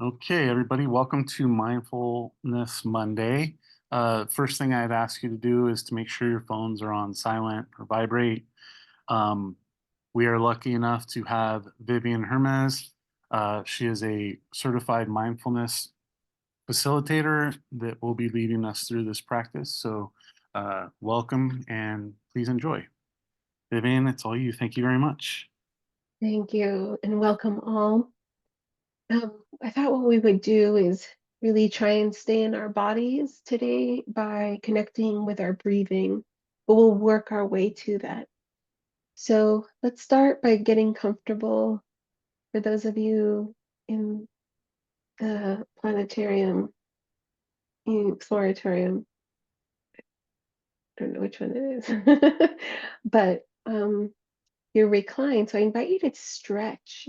Okay, everybody, welcome to Mindfulness Monday. First thing I'd ask you to do is to make sure your phones are on silent or vibrate. Um, we are lucky enough to have Vivian Hermes. She is a certified mindfulness facilitator that will be leading us through this practice. So, welcome and please enjoy. Vivian, it's all you. Thank you very much. Thank you and welcome all. I thought what we would do is really try and stay in our bodies today by connecting with our breathing, but we'll work our way to that. So let's start by getting comfortable. For those of you in the planetarium, exploratorium, I don't know which one it is, but you're reclined. So I invite you to stretch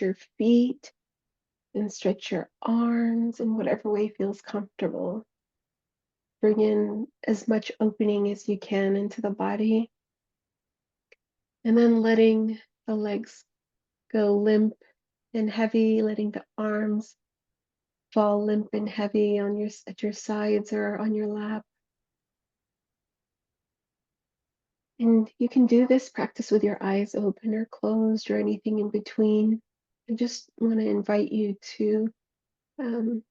your feet and stretch your arms in whatever way feels comfortable. Bring in as much opening as you can into the body, and then letting the legs go limp and heavy, letting the arms fall limp and heavy on at your sides or on your lap. And you can do this practice with your eyes open or closed or anything in between. I just want to invite you to um,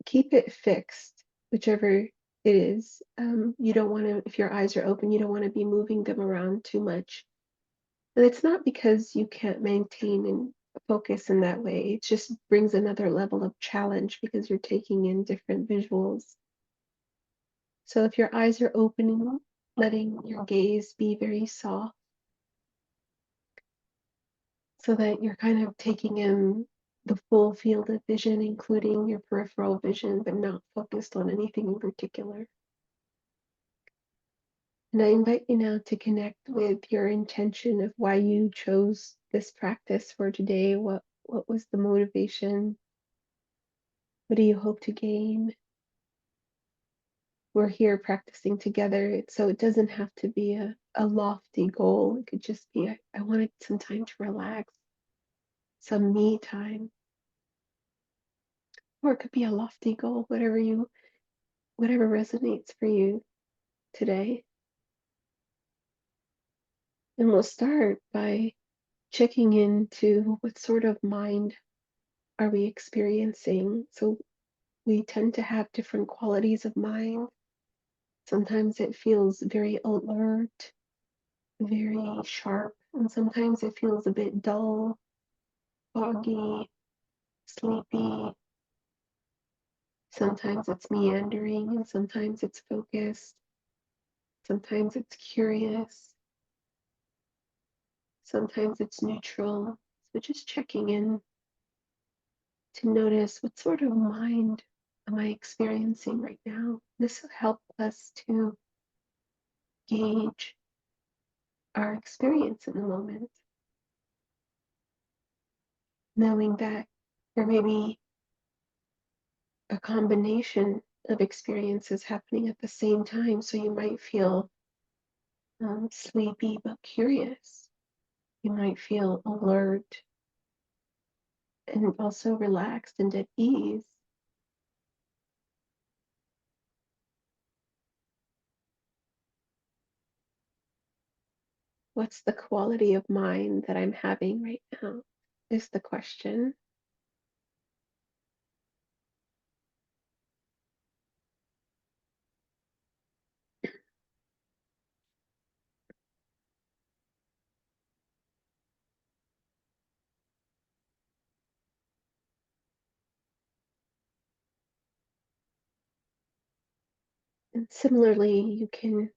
keep it fixed, whichever it is. You don't want to, if your eyes are open, you don't want to be moving them around too much. And it's not because you can't maintain and focus in that way. It just brings another level of challenge because you're taking in different visuals. So if your eyes are opening, letting your gaze be very soft so that you're kind of taking in the full field of vision, including your peripheral vision, but not focused on anything in particular. And I invite you now to connect with your intention of why you chose this practice for today. What was the motivation? What do you hope to gain? We're here practicing together, so it doesn't have to be a lofty goal. It could just be I wanted some time to relax, some me time. Or it could be a lofty goal, whatever resonates for you today. And we'll start by checking into what sort of mind are we experiencing. So we tend to have different qualities of mind. Sometimes it feels very alert, very sharp, and sometimes it feels a bit dull, foggy, sleepy. Sometimes it's meandering, and sometimes it's focused. Sometimes it's curious. Sometimes it's neutral. So just checking in to notice what sort of mind am I experiencing right now. This will help us to gauge our experience in the moment, knowing that there may be a combination of experiences happening at the same time. So you might feel sleepy but curious. You might feel alert and also relaxed and at ease. What's the quality of mind that I'm having right now? Is the question. And similarly, you can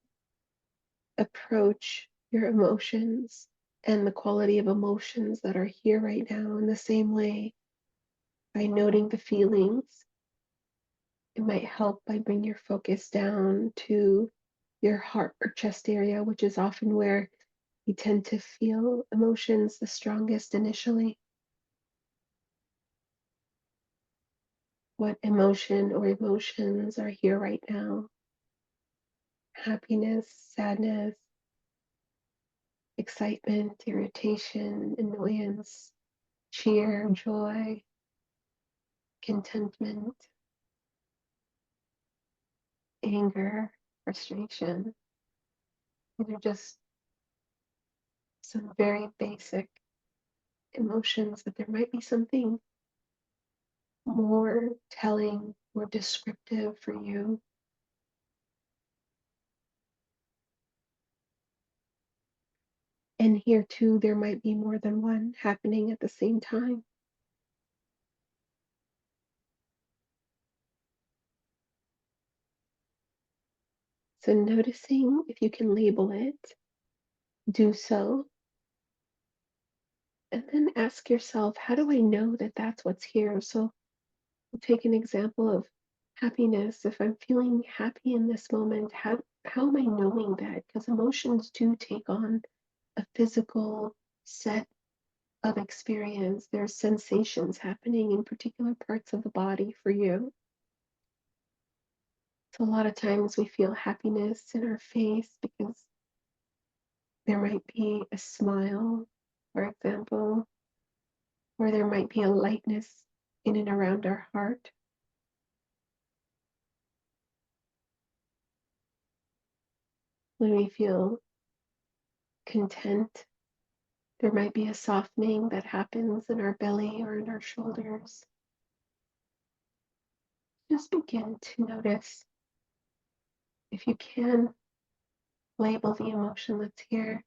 approach your emotions and the quality of emotions that are here right now in the same way by noting the feelings. It might help by bringing your focus down to your heart or chest area, which is often where you tend to feel emotions the strongest initially. What emotion or emotions are here right now? Happiness, sadness, excitement, irritation, annoyance, cheer, joy. contentment, anger, frustration. These are just some very basic emotions, but there might be something more telling, more descriptive for you. And here too, there might be more than one happening at the same time. So, noticing if you can label it, do so, and then ask yourself, how do I know that that's what's here? So, we'll take an example of happiness. If I'm feeling happy in this moment, how am I knowing that? Because emotions do take on a physical set of experience. There's sensations happening in particular parts of the body for you. So a lot of times we feel happiness in our face because there might be a smile, for example, or there might be a lightness in and around our heart. When we feel content, there might be a softening that happens in our belly or in our shoulders. Just begin to notice, if you can, label the emotion that's here,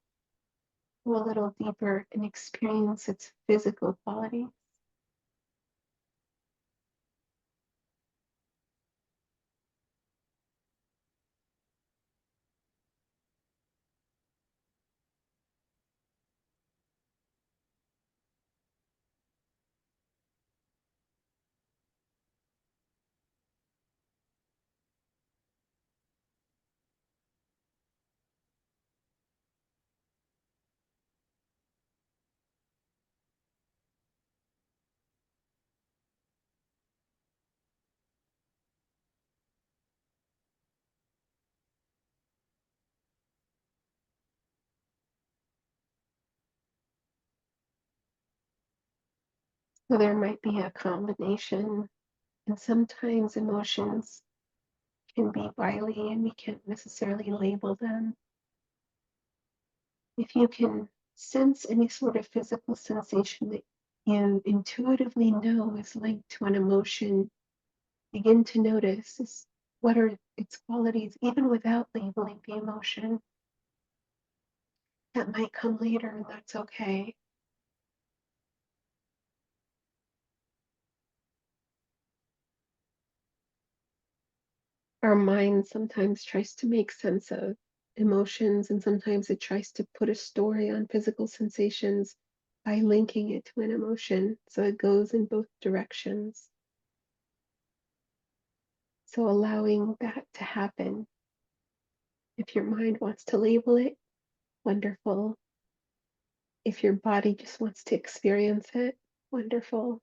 go a little deeper and experience its physical quality. So there might be a combination, and sometimes emotions can be wily and we can't necessarily label them. If you can sense any sort of physical sensation that you intuitively know is linked to an emotion, begin to notice what are its qualities, even without labeling the emotion. That might come later, and that's okay. Our mind sometimes tries to make sense of emotions, and sometimes it tries to put a story on physical sensations by linking it to an emotion. So it goes in both directions. So allowing that to happen. If your mind wants to label it, wonderful. If your body just wants to experience it, wonderful.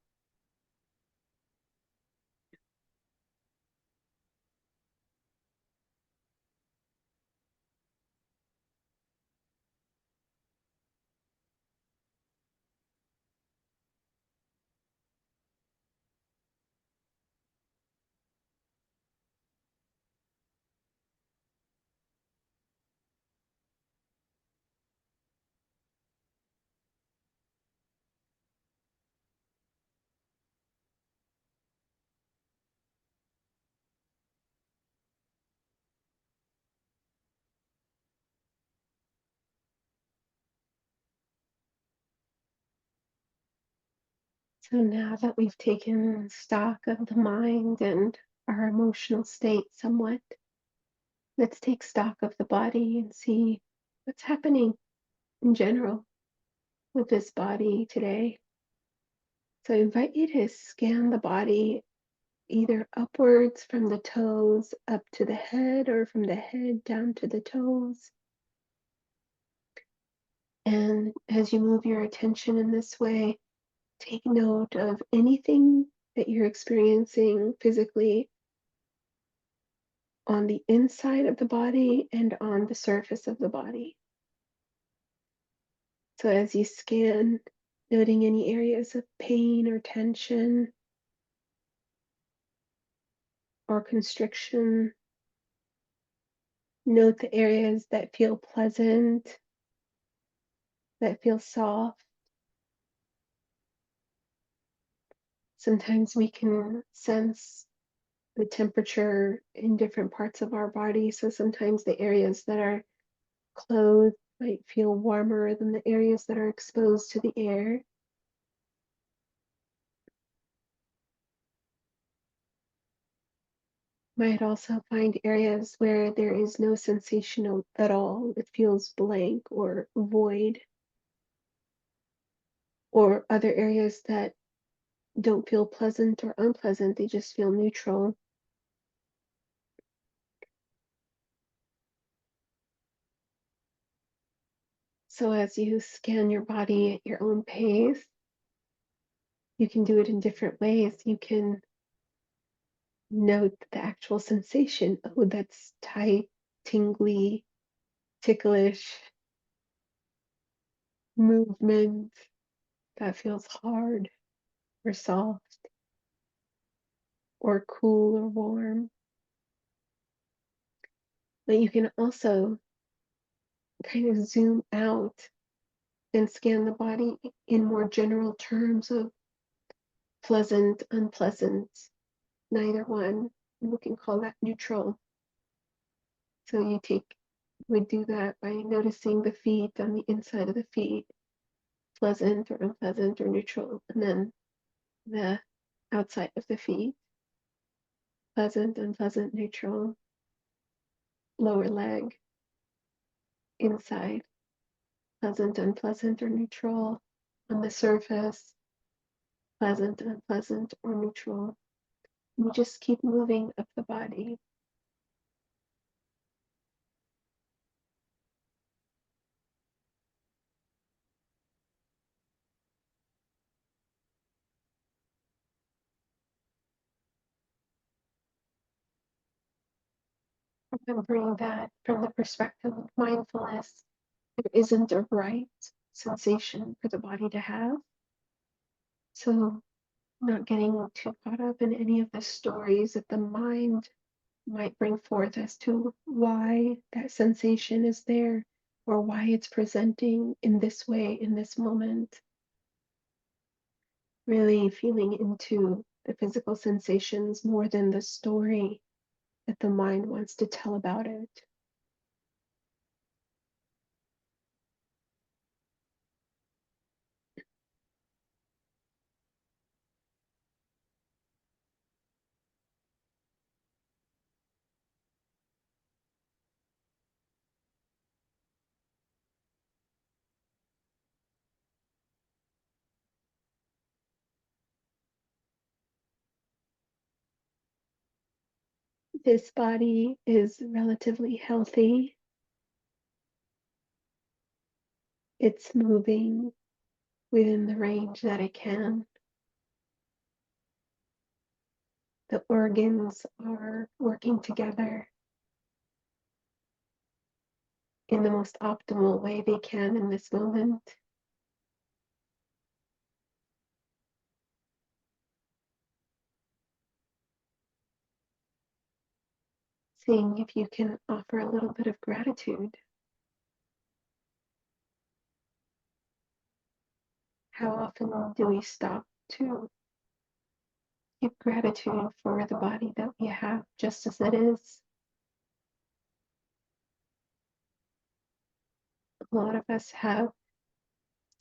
So now that we've taken stock of the mind and our emotional state somewhat, let's take stock of the body and see what's happening in general with this body today. So I invite you to scan the body either upwards from the toes up to the head or from the head down to the toes. And as you move your attention in this way, take note of anything that you're experiencing physically on the inside of the body and on the surface of the body. So as you scan, noting any areas of pain or tension, or constriction. Note the areas that feel pleasant, that feel soft. Sometimes we can sense the temperature in different parts of our body. So sometimes the areas that are clothed might feel warmer than the areas that are exposed to the air. Might also find areas where there is no sensation at all. It feels blank or void, or other areas that don't feel pleasant or unpleasant, they just feel neutral. So as you scan your body at your own pace, you can do it in different ways. You can note the actual sensation. Oh, that's tight, tingly, ticklish, movement that feels hard or soft or cool or warm. But you can also kind of zoom out and scan the body in more general terms of pleasant, unpleasant, neither one. We can call that neutral. So would do that by noticing the feet on the inside of the feet, pleasant or unpleasant or neutral, and then the outside of the feet, pleasant, unpleasant, neutral, lower leg, inside, pleasant, unpleasant, or neutral, on the surface, pleasant, unpleasant, or neutral. You just keep moving up the body. Remembering that from the perspective of mindfulness, there isn't a right sensation for the body to have. So, not getting too caught up in any of the stories that the mind might bring forth as to why that sensation is there or why it's presenting in this way in this moment. Really feeling into the physical sensations more than the story that the mind wants to tell about it. This body is relatively healthy. It's moving within the range that it can. The organs are working together in the most optimal way they can in this moment. Seeing if you can offer a little bit of gratitude. How often do we stop to give gratitude for the body that we have just as it is? A lot of us have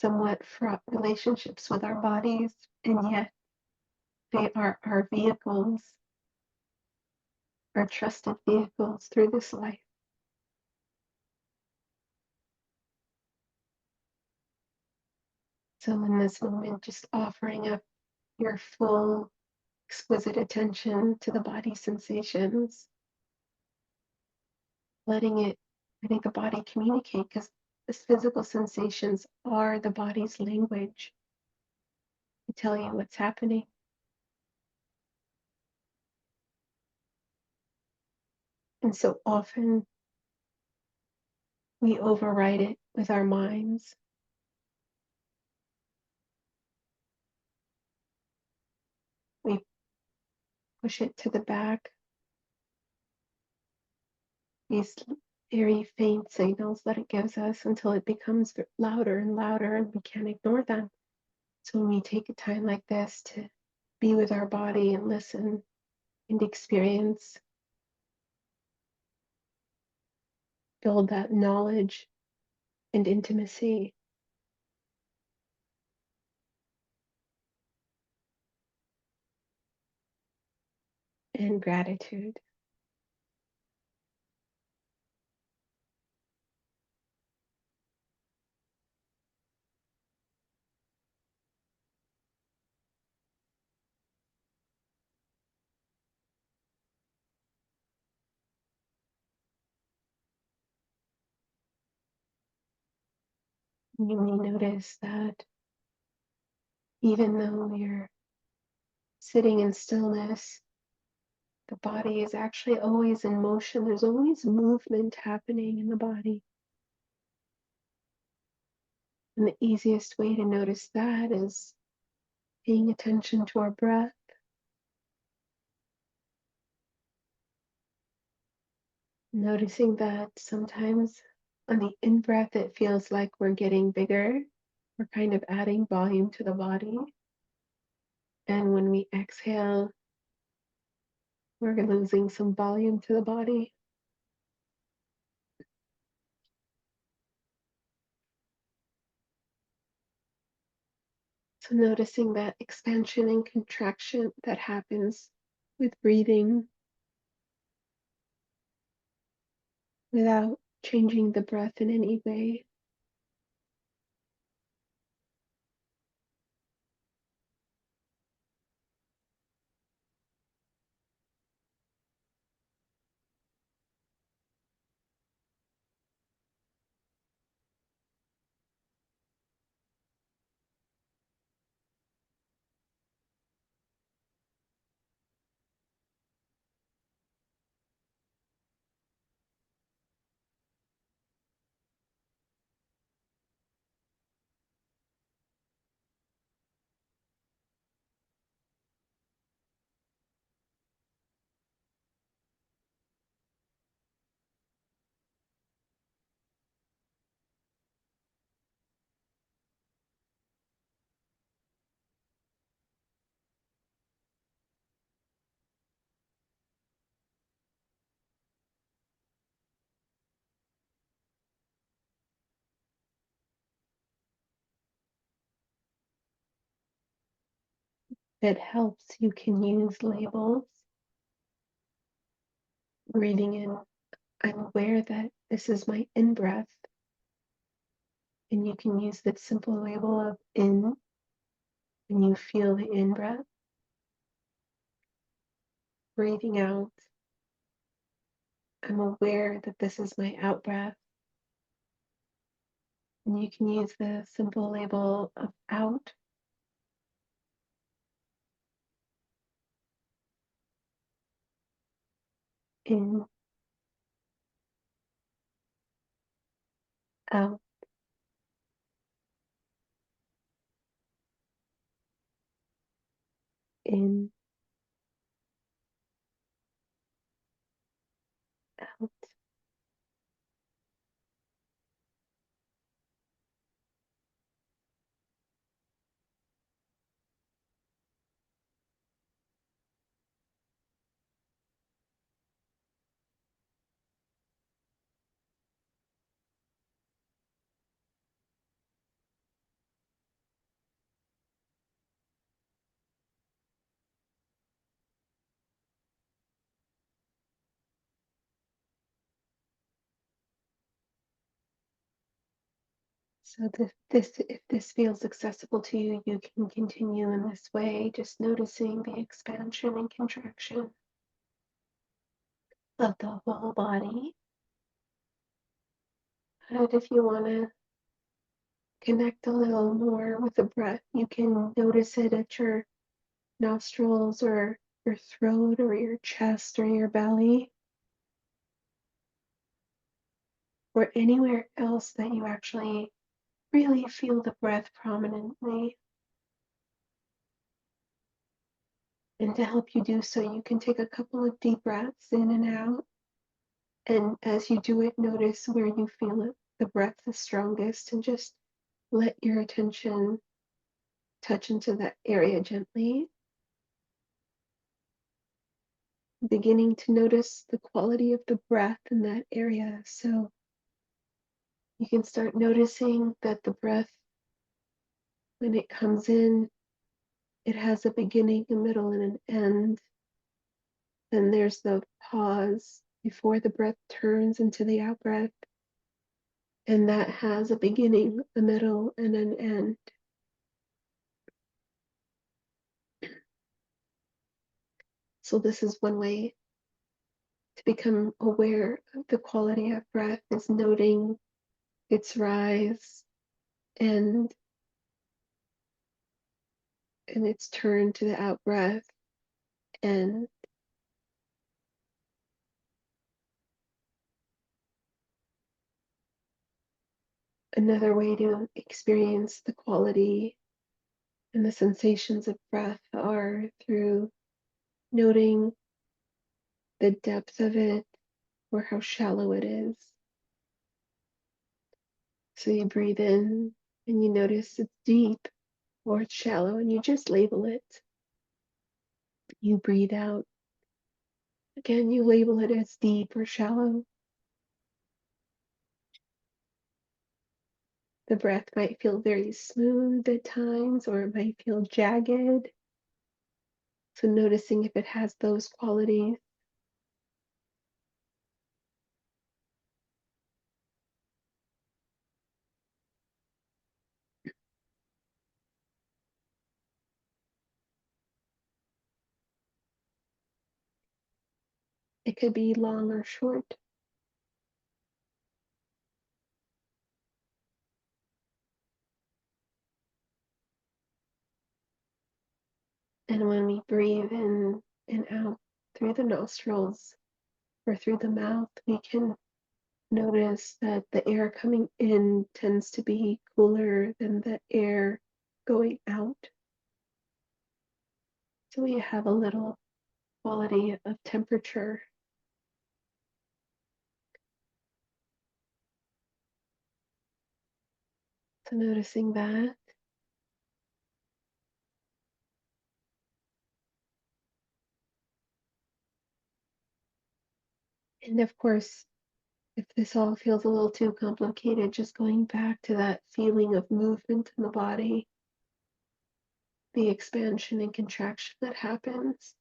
somewhat fraught relationships with our bodies, and yet they are our vehicles, our trusted vehicles through this life. So, in this moment, just offering up your full, exquisite attention to the body sensations, letting the body communicate, because these physical sensations are the body's language to tell you what's happening. And so often we override it with our minds. We push it to the back these very faint signals that it gives us until it becomes louder and louder, and we can't ignore them. So when we take a time like this to be with our body and listen and experience, build that knowledge and intimacy and gratitude. You may notice that even though you're sitting in stillness, the body is actually always in motion. There's always movement happening in the body. And the easiest way to notice that is paying attention to our breath, noticing that sometimes on the in breath, it feels like we're getting bigger. We're kind of adding volume to the body. And when we exhale, we're losing some volume to the body. So noticing that expansion and contraction that happens with breathing without changing the breath in any way. If it helps, you can use labels. Breathing in, I'm aware that this is my in breath, and you can use the simple label of in when you feel the in breath. Breathing out, I'm aware that this is my out breath, and you can use the simple label of out. In, out, in, out. So if this feels accessible to you, you can continue in this way, just noticing the expansion and contraction of the whole body. And if you want to connect a little more with the breath, you can notice it at your nostrils or your throat or your chest or your belly or anywhere else that you actually really feel the breath prominently. And to help you do so, you can take a couple of deep breaths in and out. And as you do it, notice where you feel it, the breath the strongest, and just let your attention touch into that area gently, beginning to notice the quality of the breath in that area. So you can start noticing that the breath, when it comes in, it has a beginning, a middle, and an end. Then there's the pause before the breath turns into the out breath, and that has a beginning, a middle, and an end. So this is one way to become aware of the quality of breath, is noting its rise and its turn to the out breath. And another way to experience the quality and the sensations of breath are through noting the depth of it or how shallow it is. So you breathe in and you notice it's deep or it's shallow, and you just label it. You breathe out. Again, you label it as deep or shallow. The breath might feel very smooth at times, or it might feel jagged. So noticing if it has those qualities. It could be long or short. And when we breathe in and out through the nostrils or through the mouth, we can notice that the air coming in tends to be cooler than the air going out. So we have a little quality of temperature. So noticing that. And of course, if this all feels a little too complicated, just going back to that feeling of movement in the body, the expansion and contraction that happens.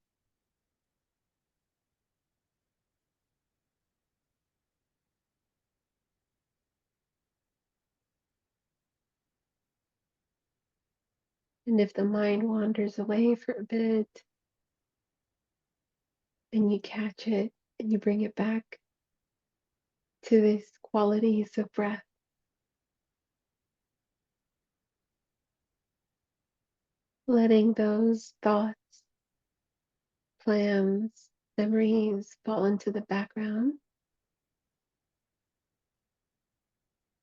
And if the mind wanders away for a bit and you catch it and you bring it back to these qualities of breath, letting those thoughts, plans, memories fall into the background,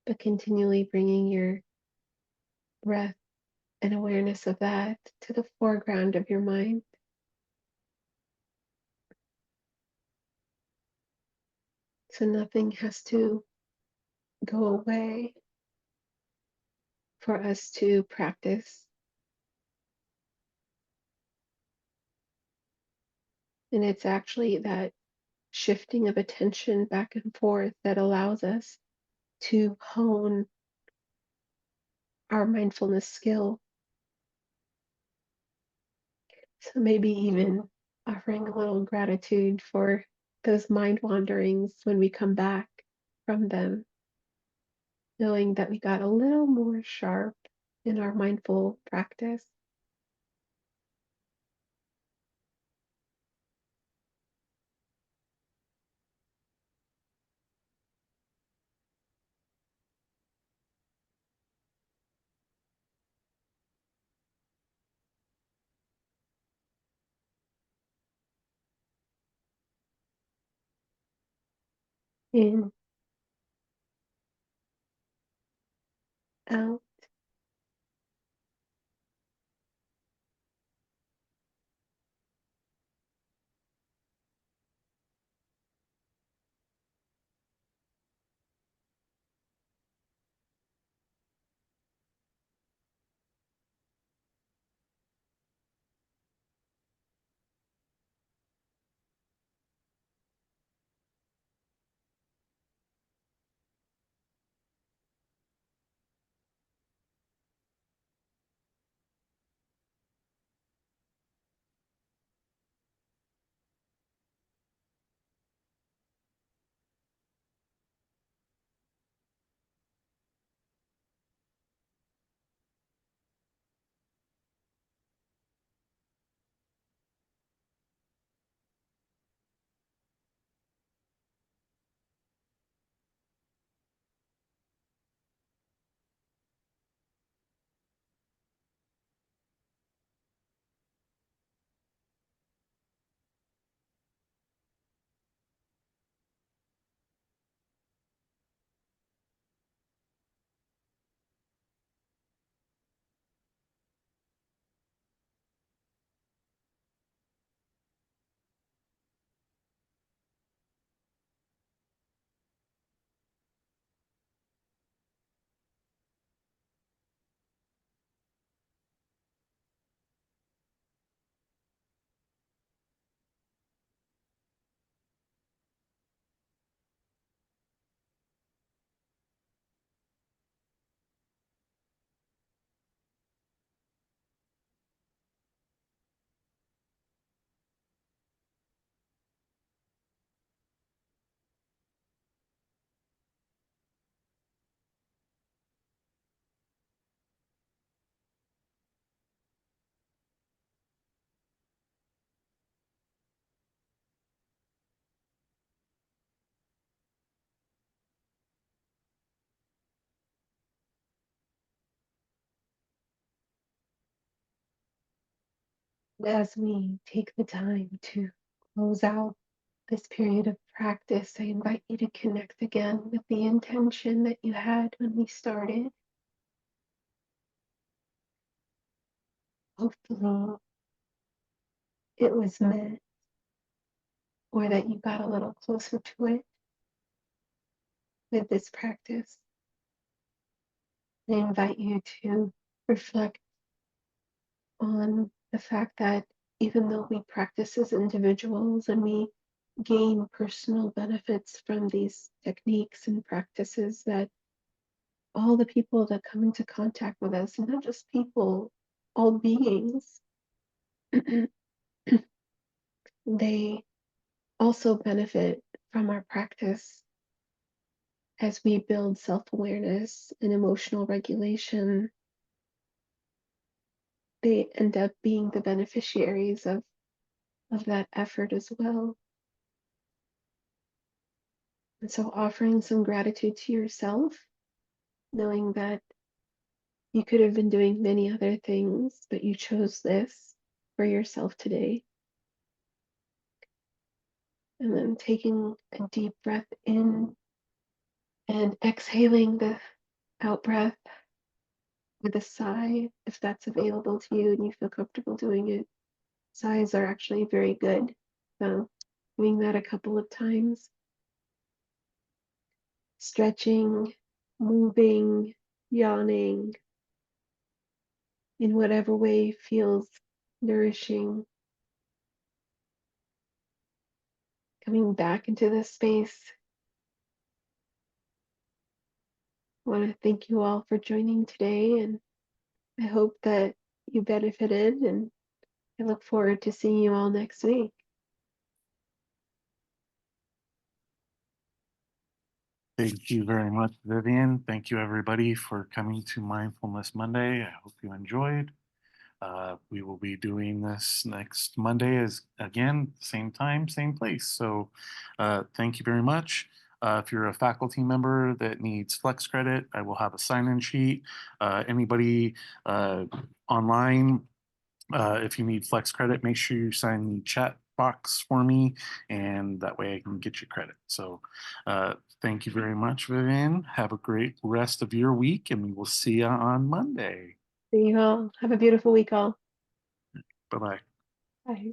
but continually bringing your breath and awareness of that to the foreground of your mind. So nothing has to go away for us to practice. And it's actually that shifting of attention back and forth that allows us to hone our mindfulness skill. So maybe even offering a little gratitude for those mind wanderings when we come back from them, knowing that we got a little more sharp in our mindful practice. In, out, as we take the time to close out this period of practice, I invite you to connect again with the intention that you had when we started. Hopefully, it was met or that you got a little closer to it with this practice. I invite you to reflect on the fact that even though we practice as individuals and we gain personal benefits from these techniques and practices, that all the people that come into contact with us, and not just people, all beings, they also benefit from our practice as we build self awareness and emotional regulation. They end up being the beneficiaries of that effort as well. And so, offering some gratitude to yourself, knowing that you could have been doing many other things, but you chose this for yourself today. And then taking a deep breath in and exhaling the out breath with a sigh, if that's available to you and you feel comfortable doing it. Sighs are actually very good. So, doing that a couple of times, stretching, moving, yawning in whatever way feels nourishing, coming back into this space. I want to thank you all for joining today, and I hope that you benefited, and I look forward to seeing you all next week. Thank you very much, Vivian. Thank you, everybody, for coming to Mindfulness Monday. I hope you enjoyed. We will be doing this next Monday as again, same time, same place. So thank you very much. If you're a faculty member that needs flex credit, I will have a sign-in sheet. Anybody online, if you need flex credit, make sure you sign the chat box for me, and that way I can get you credit. So thank you very much, Vivian. Have a great rest of your week, and we will see you on Monday. See you all. Have a beautiful week, all. Bye bye. Bye.